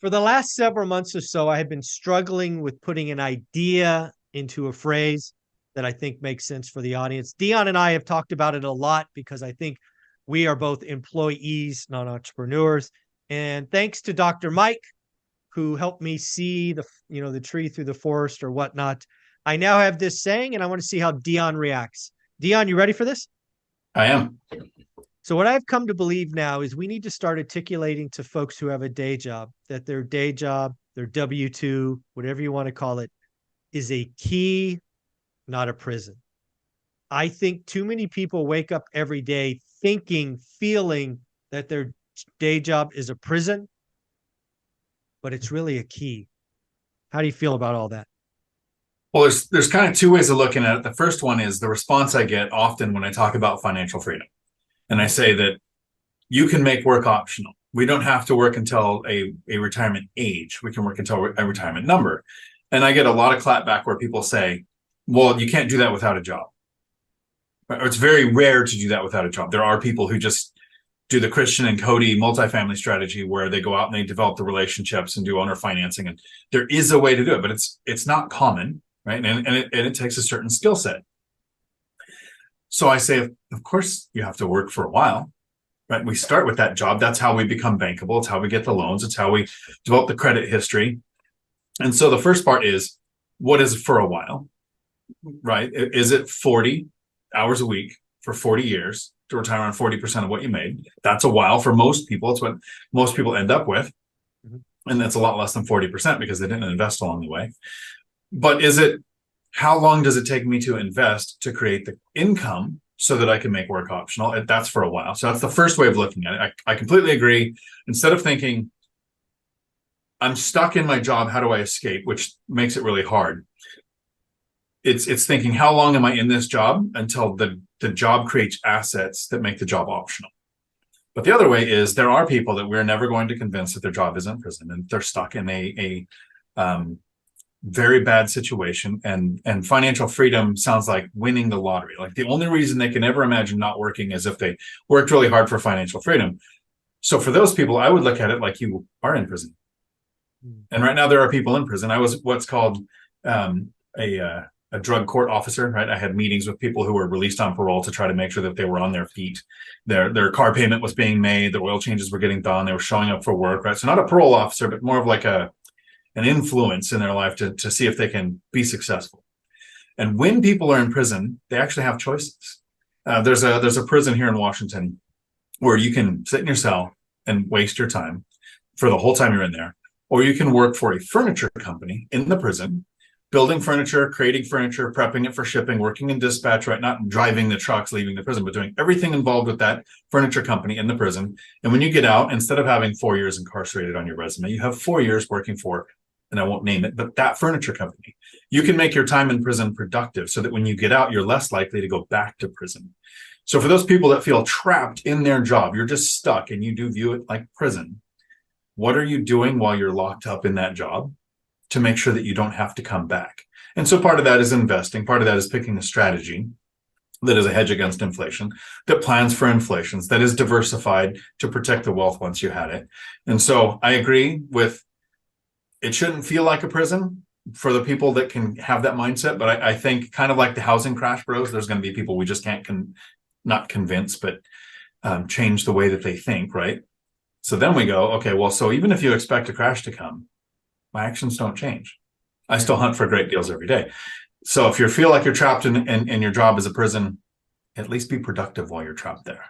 For the last several months or so, I have been struggling with putting an idea into a phrase that I think makes sense for the audience. Dion and I have talked about it a lot because I think we are both employees, not entrepreneurs. And thanks to Dr. Mike, who helped me see the tree through the forest or whatnot, I now have this saying, and I want to see how Dion reacts. Dion, you ready for this? I am. So what I've come to believe now is we need to start articulating to folks who have a day job that their day job, their W-2, whatever you want to call it, is a key, not a prison. I think too many people wake up every day thinking, feeling that their day job is a prison, but it's really a key. How do you feel about all that? Well, there's kind of two ways of looking at it. The first one is the response I get often when I talk about financial freedom. And I say that you can make work optional. We don't have to work until a retirement age. We can work until a retirement number. And I get a lot of clapback where people say, well, you can't do that without a job. Or it's very rare to do that without a job. There are people who just do the Christian and Cody multifamily strategy where they go out and they develop the relationships and do owner financing. And there is a way to do it, but it's not common, right? And it takes a certain skill set. So I say, of course, you have to work for a while, right? We start with that job. That's how we become bankable. It's how we get the loans. It's how we develop the credit history. And so the first part is, what is for a while, right? Is it 40 hours a week for 40 years to retire on 40% of what you made? That's a while for most people. It's what most people end up with. And that's a lot less than 40% because they didn't invest along the way. But how long does it take me to invest to create the income so that I can make work optional? That's for a while. So that's the first way of looking at it. I completely agree. Instead of thinking, I'm stuck in my job, how do I escape? Which makes it really hard. It's thinking, how long am I in this job until the job creates assets that make the job optional? But the other way is there are people that we're never going to convince that their job isn't prison and they're stuck in a very bad situation. And financial freedom sounds like winning the lottery. Like the only reason they can ever imagine not working is if they worked really hard for financial freedom. So for those people, I would look at it like you are in prison. And right now there are people in prison. I was what's called a drug court officer, right? I had meetings with people who were released on parole to try to make sure that they were on their feet. Their car payment was being made, their oil changes were getting done, they were showing up for work, right? So not a parole officer, but more of like an influence in their life to see if they can be successful. And when people are in prison, they actually have choices. There's a prison here in Washington where you can sit in your cell and waste your time for the whole time you're in there, or you can work for a furniture company in the prison, building furniture, creating furniture, prepping it for shipping, working in dispatch, right? Not driving the trucks, leaving the prison, but doing everything involved with that furniture company in the prison. And when you get out, instead of having 4 years incarcerated on your resume, you have 4 years working for, and I won't name it, but that furniture company. You can make your time in prison productive so that when you get out, you're less likely to go back to prison. So for those people that feel trapped in their job, you're just stuck and you do view it like prison. What are you doing while you're locked up in that job to make sure that you don't have to come back? And so part of that is investing. Part of that is picking a strategy that is a hedge against inflation, that plans for inflations, that is diversified to protect the wealth once you had it. And so I agree with, it shouldn't feel like a prison for the people that can have that mindset. But I think kind of like the housing crash bros, there's going to be people we just can't not convince, but change the way that they think, right? So then we go, okay, well, so even if you expect a crash to come, my actions don't change. I still hunt for great deals every day. So if you feel like you're trapped in your job as a prison, at least be productive while you're trapped there.